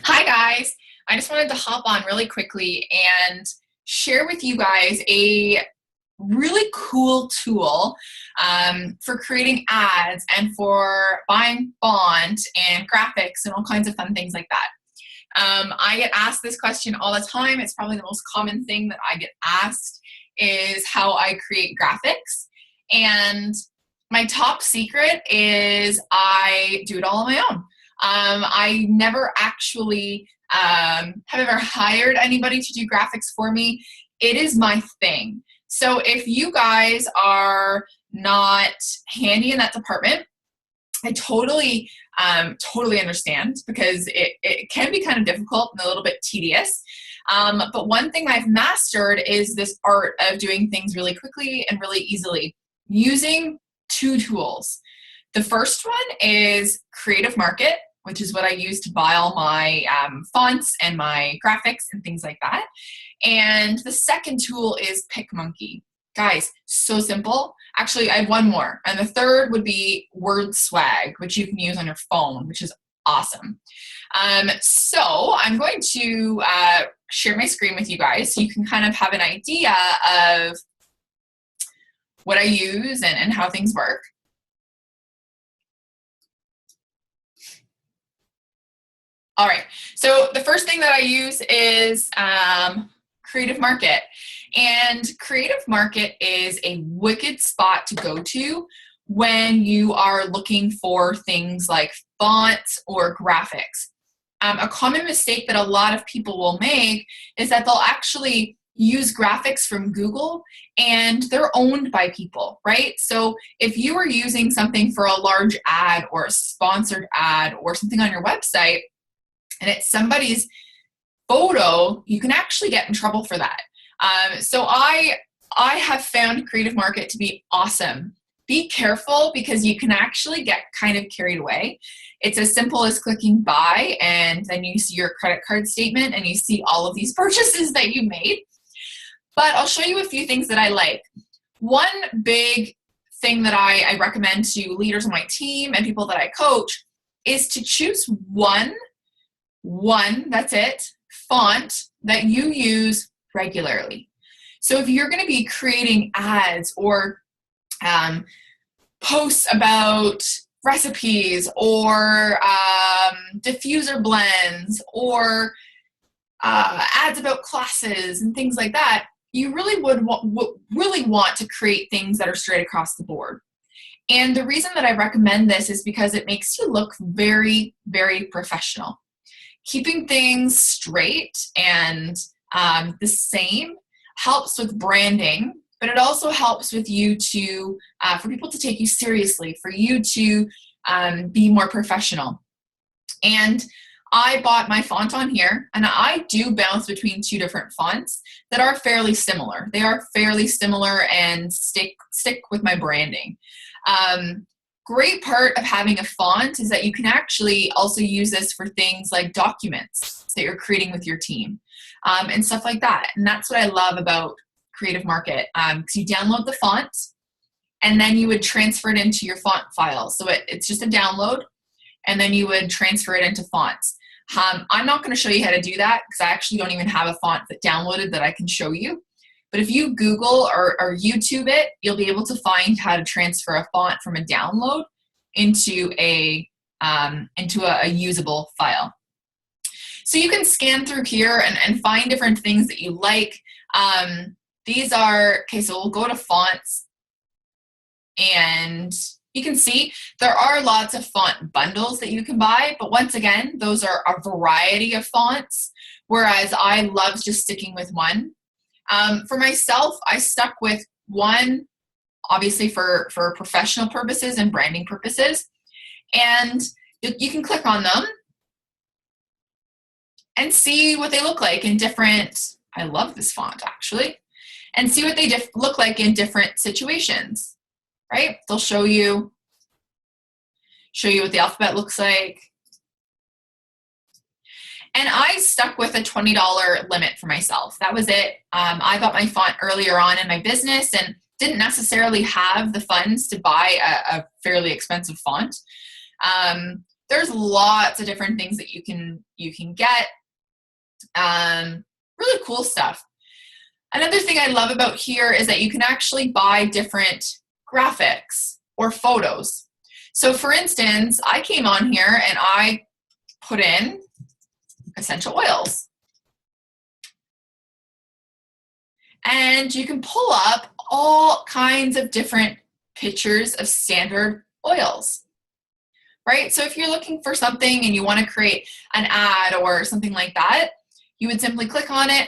Hi guys, I just wanted to hop on really quickly and share with you guys a really cool tool for creating ads and for buying font and graphics and all kinds of fun things like that. I get asked this question all the time. It's probably the most common thing that I get asked is how I create graphics. And my top secret is I do it all on my own. I never actually have ever hired anybody to do graphics for me. It is my thing. So if you guys are not handy in that department, I totally understand because it can be kind of difficult and a little bit tedious. But one thing I've mastered is this art of doing things really quickly and really easily using two tools. The first one is Creative Market, which is what I use to buy all my fonts and my graphics and things like that. And the second tool is PicMonkey. Guys, so simple. Actually, I have one more. And the third would be Word Swag, which you can use on your phone, which is awesome. So I'm going to share my screen with you guys so you can kind of have an idea of what I use and how things work. All right, so the first thing that I use is Creative Market. And Creative Market is a wicked spot to go to when you are looking for things like fonts or graphics. A common mistake that a lot of people will make is that they'll actually use graphics from Google and they're owned by people, right? So if you are using something for a large ad or a sponsored ad or something on your website, and it's somebody's photo, you can actually get in trouble for that. So I have found Creative Market to be awesome. Be careful because you can actually get kind of carried away. It's as simple as clicking buy and then you see your credit card statement and you see all of these purchases that you made. But I'll show you a few things that I like. One big thing that I recommend to leaders on my team and people that I coach is to choose one, that's it, font that you use regularly. So if you're going to be creating ads or posts about recipes or diffuser blends or ads about classes and things like that, you really would want to create things that are straight across the board. And the reason that I recommend this is because it makes you look very, very professional. Keeping things straight and the same helps with branding, but it also helps with you to, for people to take you seriously, for you to be more professional. And I bought my font on here, and I do bounce between two different fonts that are fairly similar. They are fairly similar and stick with my branding. Great part of having a font is that you can actually also use this for things like documents that you're creating with your team and stuff like that. And that's what I love about Creative Market. Because you download the font and then you would transfer it into your font file. So it's just a download and then you would transfer it into fonts. I'm not going to show you how to do that because I actually don't even have a font that downloaded that I can show you. But if you Google or YouTube it, you'll be able to find how to transfer a font from a download into a usable file. So you can scan through here and find different things that you like. These are, okay, so we'll go to fonts and you can see there are lots of font bundles that you can buy, but once again, those are a variety of fonts, whereas I love just sticking with one. For myself, I stuck with one, obviously for professional purposes and branding purposes. And you can click on them and see what they look like in different, I love this font actually, and see what they look like in different situations, right? They'll show you what the alphabet looks like. And I stuck with a $20 limit for myself. That was it. I bought my font earlier on in my business and didn't necessarily have the funds to buy a fairly expensive font. there's lots of different things that you can get. Really cool stuff. Another thing I love about here is that you can actually buy different graphics or photos. So for instance, I came on here and I put in essential oils. And you can pull up all kinds of different pictures of standard oils, right? So if you're looking for something and you want to create an ad or something like that, you would simply click on it,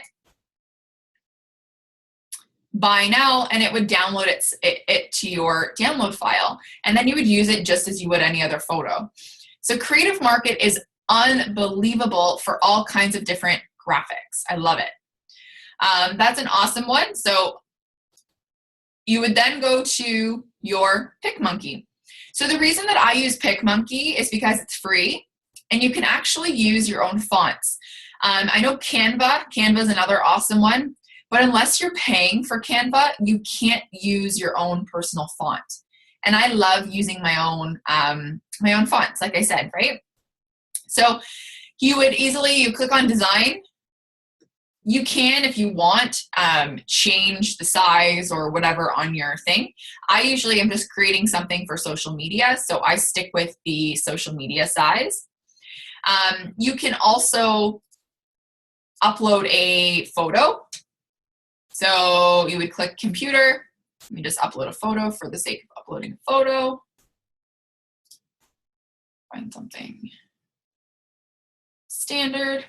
buy now, and it would download it to your download file. And then you would use it just as you would any other photo. So Creative Market is unbelievable for all kinds of different graphics. I love it. That's an awesome one. So you would then go to your PicMonkey. So the reason that I use PicMonkey is because it's free and you can actually use your own fonts. I know Canva is another awesome one, but unless you're paying for Canva, you can't use your own personal font. And I love using my own fonts, like I said, right? So you would you click on design. You can, if you want, change the size or whatever on your thing. I usually am just creating something for social media, so I stick with the social media size. You can also upload a photo. So you would click computer. Let me just upload a photo for the sake of uploading a photo. Find something standard.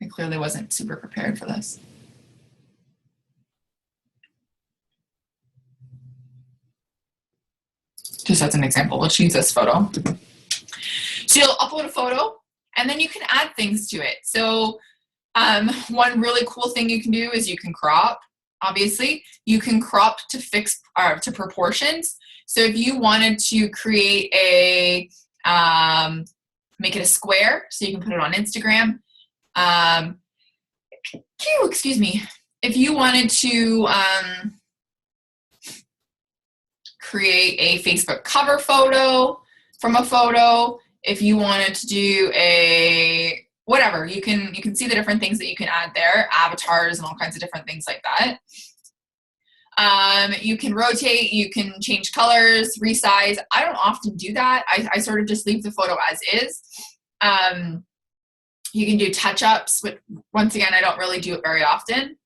I clearly wasn't super prepared for this. Just as an example, let's use this photo. So you'll upload a photo and then you can add things to it. So one really cool thing you can do is you can crop, obviously. You can crop to proportions. So if you wanted to create make it a square, so you can put it on Instagram. Excuse me. If you wanted to create a Facebook cover photo from a photo, if you wanted to do whatever, you can see the different things that you can add there, avatars and all kinds of different things like that. You can rotate, you can change colors, resize. I don't often do that. I sort of just leave the photo as is. You can do touch-ups, but once again, I don't really do it very often.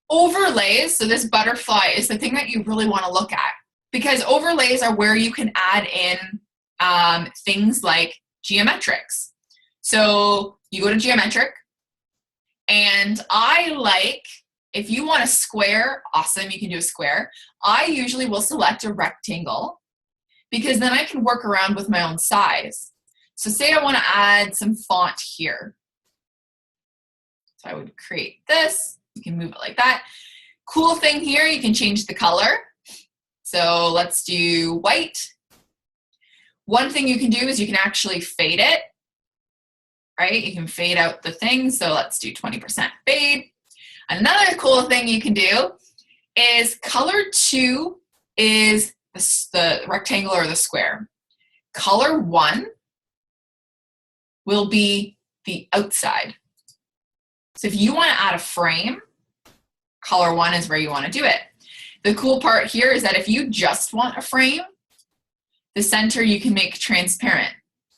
Overlays, so this butterfly is the thing that you really want to look at, because overlays are where you can add in things like geometrics. So you go to geometric, and if you want a square, awesome, you can do a square. I usually will select a rectangle because then I can work around with my own size. So say I want to add some font here. So I would create this. You can move it like that. Cool thing here, you can change the color. So let's do white. One thing you can do is you can actually fade it, right? You can fade out the thing. So let's do 20% fade. Another cool thing you can do is color 2 is the rectangle or the square. Color 1 will be the outside. So if you want to add a frame, color 1 is where you want to do it. The cool part here is that if you just want a frame, the center you can make transparent.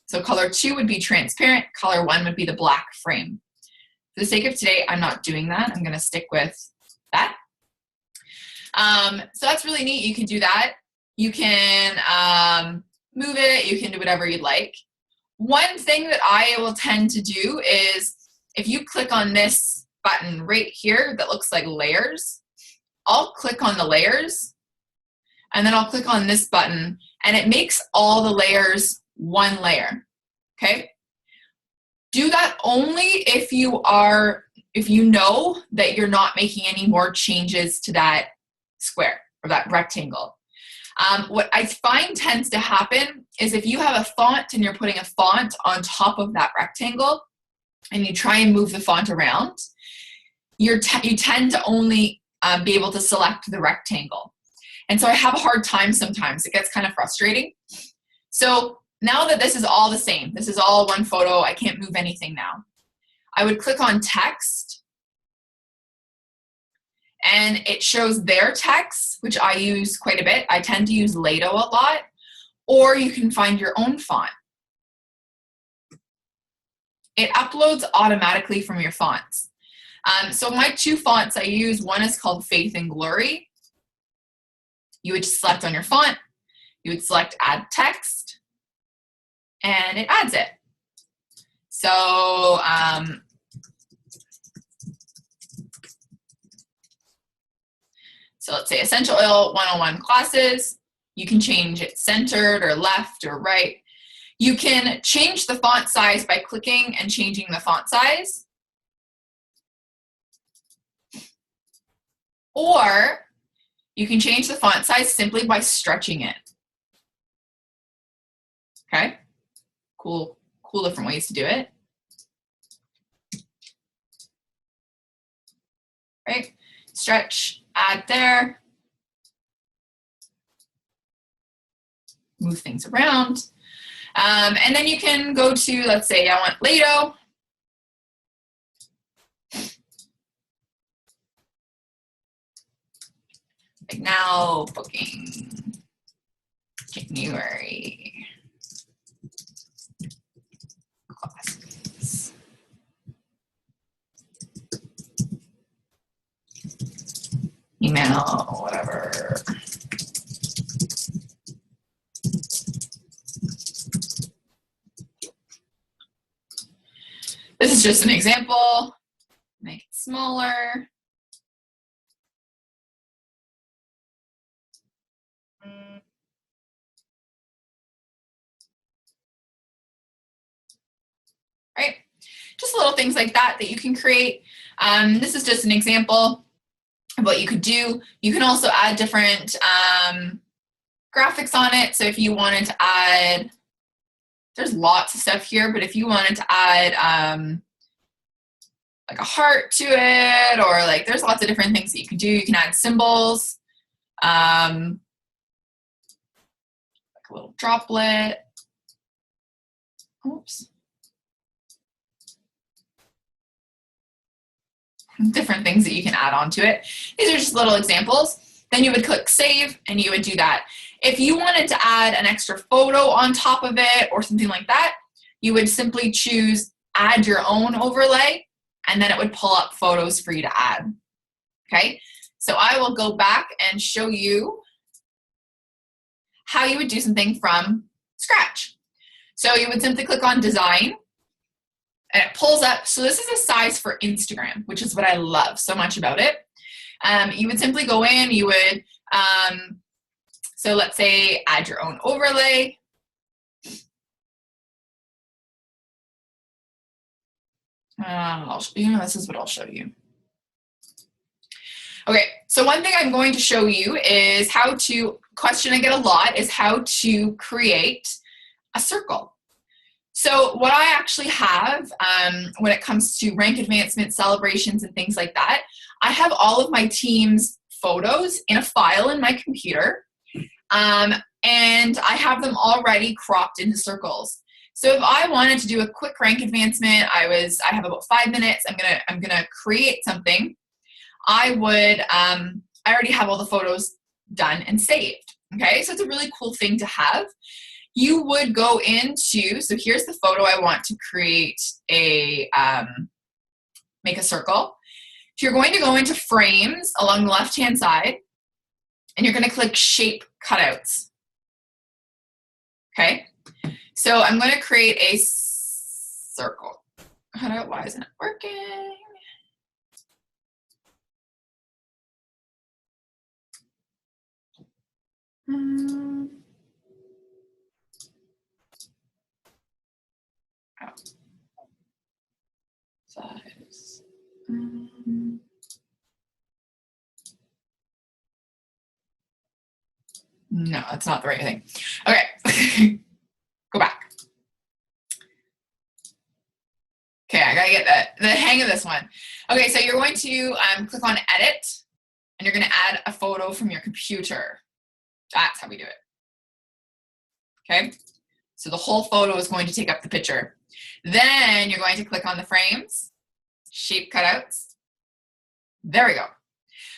So color 2 would be transparent, color 1 would be the black frame. For the sake of today, I'm not doing that. I'm going to stick with that. So that's really neat. You can do that. You can move it. You can do whatever you'd like. One thing that I will tend to do is if you click on this button right here that looks like layers, I'll click on the layers and then I'll click on this button and it makes all the layers one layer, okay? Do that only if you know that you're not making any more changes to that square or that rectangle. What I find tends to happen is if you have a font and you're putting a font on top of that rectangle and you try and move the font around, you tend to only be able to select the rectangle. And so I have a hard time sometimes. It gets kind of frustrating. So now that this is all the same, this is all one photo, I can't move anything now. I would click on text, and it shows their text, which I use quite a bit. I tend to use Lato a lot, or you can find your own font. It uploads automatically from your fonts. So my two fonts I use, one is called Faith and Glory. You would just select on your font, you would select add text, and it adds it. So so let's say Essential Oil 101 classes. You can change it centered or left or right. You can change the font size by clicking and changing the font size. Or you can change the font size simply by stretching it. Okay, cool different ways to do it. Right, stretch, add there, move things around. And then you can go to, let's say I want Lato. Like now, booking January classes. Email, whatever. This is just an example. Make it smaller. Right? Just little things like that that you can create. This is just an example of what you could do. You can also add different graphics on it. So if you wanted to add, there's lots of stuff here, but if you wanted to add like a heart to it, or like there's lots of different things that you can do. You can add symbols, like a little droplet. Oops. Different things that you can add onto it. These are just little examples. Then you would click save and you would do that. If you wanted to add an extra photo on top of it or something like that, you would simply choose add your own overlay, and then it would pull up photos for you to add. Okay, so I will go back and show you how you would do something from scratch. So you would simply click on design, and it pulls up. So this is a size for Instagram, which is what I love so much about it. You would simply go in, you would, so let's say add your own overlay. This is what I'll show you. Okay, so one thing I'm going to show you is how to, question I get a lot is how to create a circle. So what I actually have when it comes to rank advancement celebrations and things like that, I have all of my team's photos in a file in my computer, and I have them already cropped into circles. So if I wanted to do a quick rank advancement, I have about 5 minutes, I'm gonna create something, I would, I already have all the photos done and saved, okay? So it's a really cool thing to have. You would go into, so here's the photo I want to create a, make a circle. So you're going to go into frames along the left-hand side, and you're gonna click shape cutouts, okay? So I'm gonna create a circle cutout. Why isn't it working? Size. No, that's not the right thing. Okay, go back. Okay, I gotta get the hang of this one. Okay, so you're going to click on edit, and you're gonna add a photo from your computer. That's how we do it. Okay, so the whole photo is going to take up the picture. Then you're going to click on the frames, shape cutouts. There we go.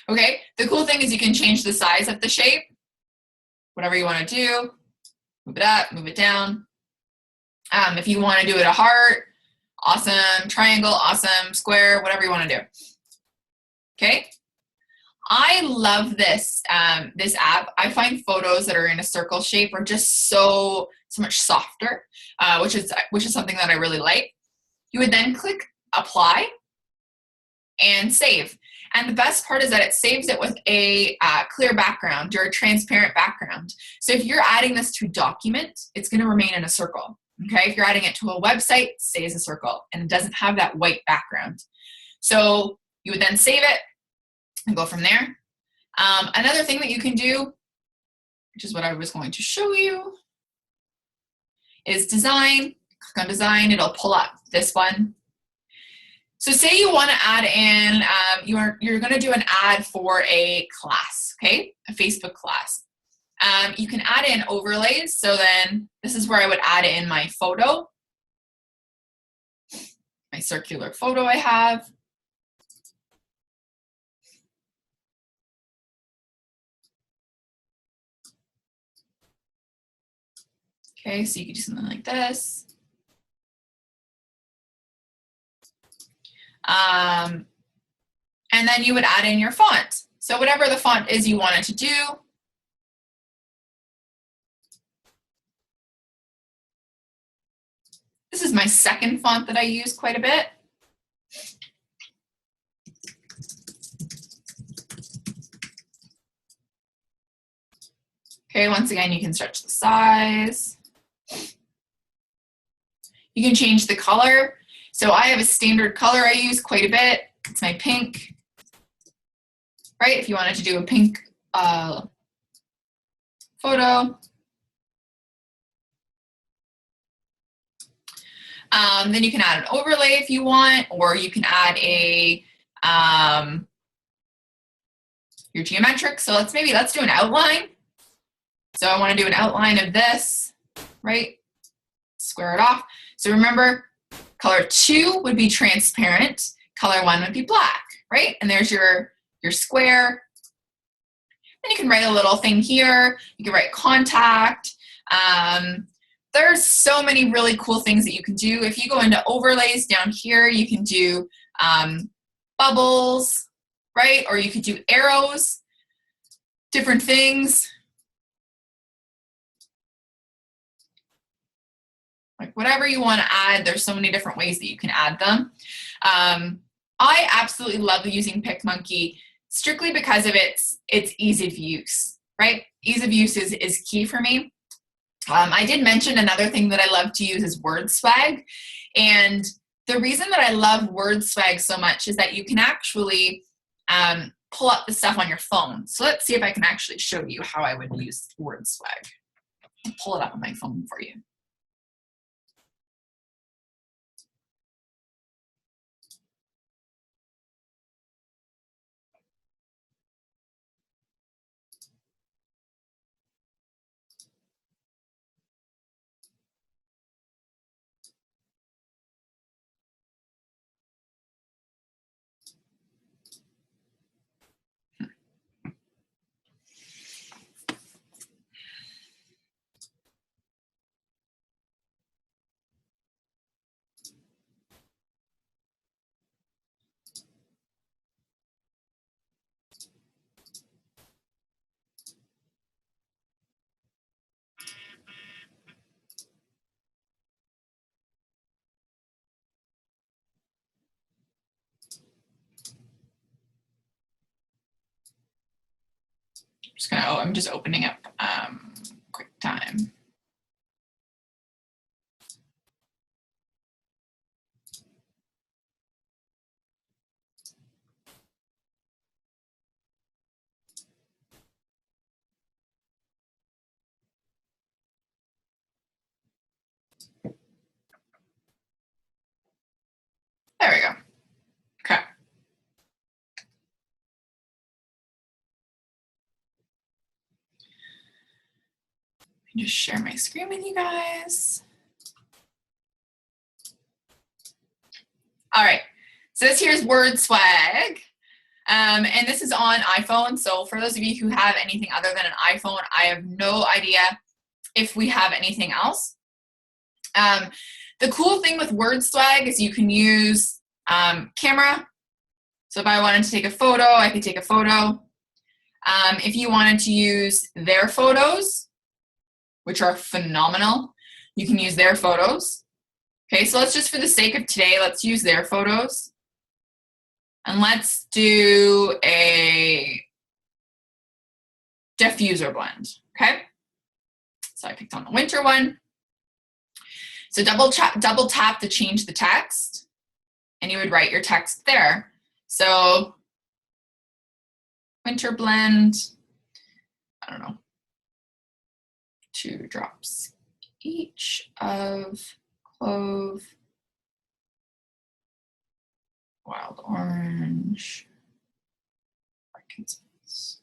Okay, the cool thing is you can change the size of the shape, whatever you want to do. Move it up, move it down. If you want to do it a heart, awesome. Triangle, awesome. Square, whatever you want to do. Okay. I love this this app. I find photos that are in a circle shape are just so much softer, which is something that I really like. You would then click apply and save. And the best part is that it saves it with a clear background or a transparent background. So if you're adding this to a document, it's going to remain in a circle. Okay, if you're adding it to a website, it stays a circle and it doesn't have that white background. So you would then save it and go from there. Another thing that you can do, which is what I was going to show you, is design. Click on design, it'll pull up this one. So say you want to add in, you're going to do an ad for a class, okay, a Facebook class. You can add in overlays. So then this is where I would add in my photo, my circular photo I have. Okay, so you could do something like this. And then you would add in your font. So whatever the font is you want it to do. This is my second font that I use quite a bit. Okay, once again, you can stretch the size. You can change the color. So I have a standard color I use quite a bit. It's my pink, right? If you wanted to do a pink photo. Then you can add an overlay if you want, or you can add a your geometric. So let's do an outline. So I want to do an outline of this, right? Square it off. So remember, color 2 would be transparent. Color 1 would be black, right? And there's your square. Then you can write a little thing here. You can write contact. There's so many really cool things that you can do. If you go into overlays down here, you can do bubbles, right? Or you could do arrows, different things. Like whatever you want to add, there's so many different ways that you can add them. I absolutely love using PicMonkey strictly because of its ease of use, right? Ease of use is key for me. I did mention another thing that I love to use is word swag. And the reason that I love word swag so much is that you can actually pull up the stuff on your phone. So let's see if I can actually show you how I would use word swag. I'll pull it up on my phone for you. I'm just opening up QuickTime. There we go. Okay. can just share my screen with you guys. All right, so this here's Word Swag. And this is on iPhone. So for those of you who have anything other than an iPhone, I have no idea if we have anything else. The cool thing with Word Swag is you can use camera. So if I wanted to take a photo, I could take a photo. If you wanted to use their photos, which are phenomenal, you can use their photos. Okay, so let's just, for the sake of today, let's use their photos. And let's do a diffuser blend, okay? So I picked on the winter one. So double tap to change the text, and you would write your text there. So winter blend, I don't know, 2 drops each of clove, wild orange, frankincense.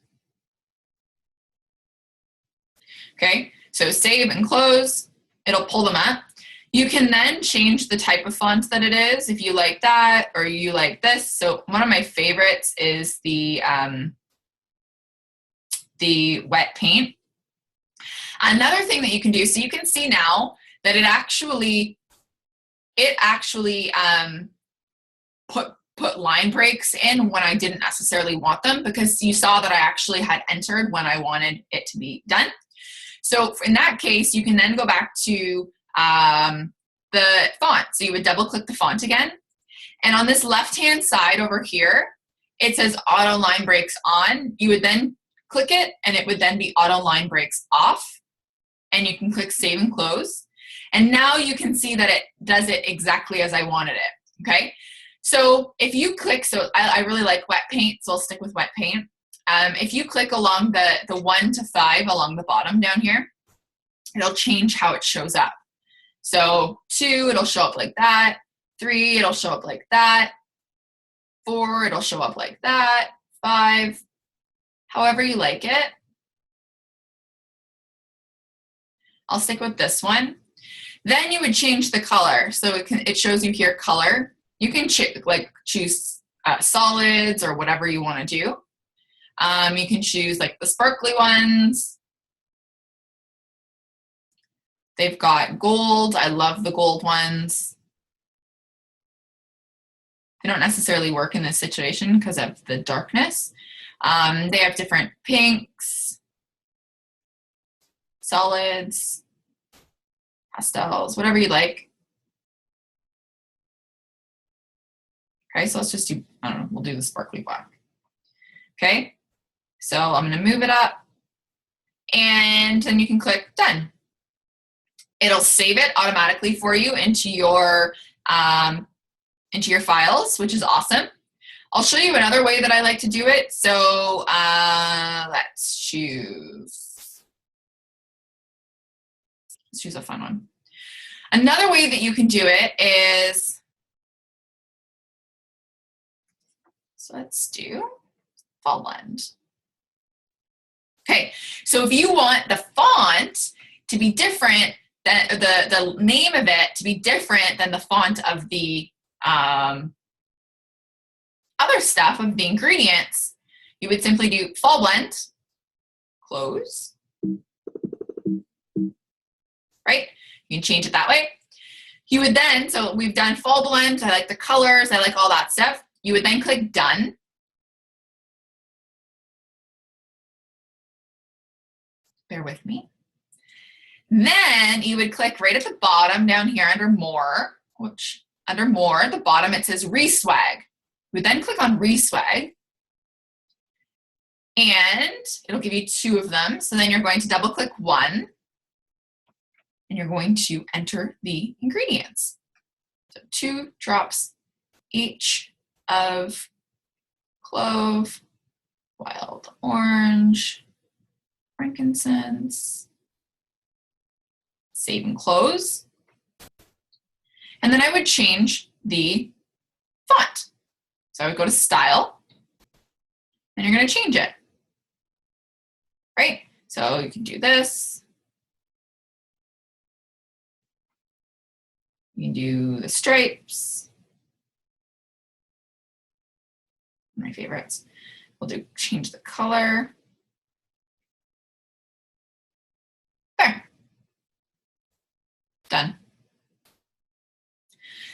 Okay, so save and close, it'll pull them up. You can then change the type of font that it is if you like that or you like this. So one of my favorites is the wet paint. Another thing that you can do, so you can see now that it actually put line breaks in when I didn't necessarily want them, because you saw that I actually had entered when I wanted it to be done. So in that case, you can then go back to the font. So you would double click the font again. And on this left-hand side over here, it says auto line breaks on. You would then click it and it would then be auto line breaks off. And you can click save and close. And now you can see that it does it exactly as I wanted it, okay? So if you click, so I really like wet paint, so I'll stick with wet paint. If you click along the 1 to 5 along the bottom down here, it'll change how it shows up. So 2, it'll show up like that. 3, it'll show up like that. 4, it'll show up like that. 5, however you like it. I'll stick with this one. Then you would change the color. So it shows you here color. You can choose solids or whatever you want to do. You can choose like the sparkly ones. They've got gold. I love the gold ones. They don't necessarily work in this situation because of the darkness. They have different pinks, solids, pastels, whatever you like. Okay, so let's just do, I don't know, we'll do the sparkly black. Okay, so I'm gonna move it up and then you can click done. It'll save it automatically for you into your files, which is awesome. I'll show you another way that I like to do it. So let's choose a fun one. Another way that you can do it is, so let's do fall blend. Okay, so if you want the font to be different, the name of it to be different than the font of the other stuff of the ingredients, you would simply do fall blend, close, right? You can change it that way. You would then, so we've done fall blend, I like the colors, I like all that stuff. You would then click done. Bear with me. Then you would click right at the bottom down here under more, under more at the bottom it says reswag. You would then click on reswag and it'll give you 2 of them. So then you're going to double click one and you're going to enter the ingredients. So 2 drops each of clove, wild orange, frankincense, save and close. And then I would change the font. So I would go to style and you're going to change it, right? So you can do this, You can do the stripes. My favorites. We'll do change the color. There. Done.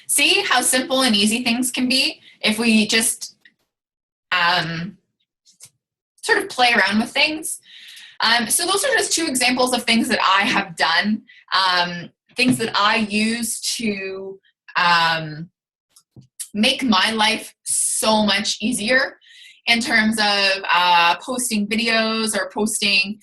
See how simple and easy things can be if we just sort of play around with things. So those are just two examples of things that I have done, things that I use to make my life so much easier in terms of posting videos or posting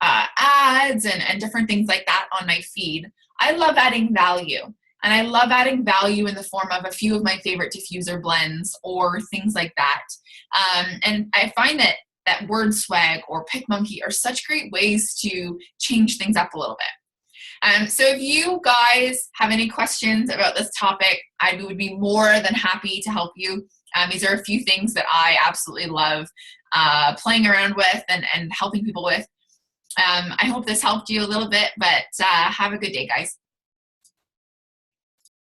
ads and different things like that on my feed. I love adding value. And I love adding value in the form of a few of my favorite diffuser blends or things like that. And I find that word swag or PicMonkey are such great ways to change things up a little bit. So if you guys have any questions about this topic, I would be more than happy to help you. These are a few things that I absolutely love playing around with and helping people with. I hope this helped you a little bit, but have a good day, guys.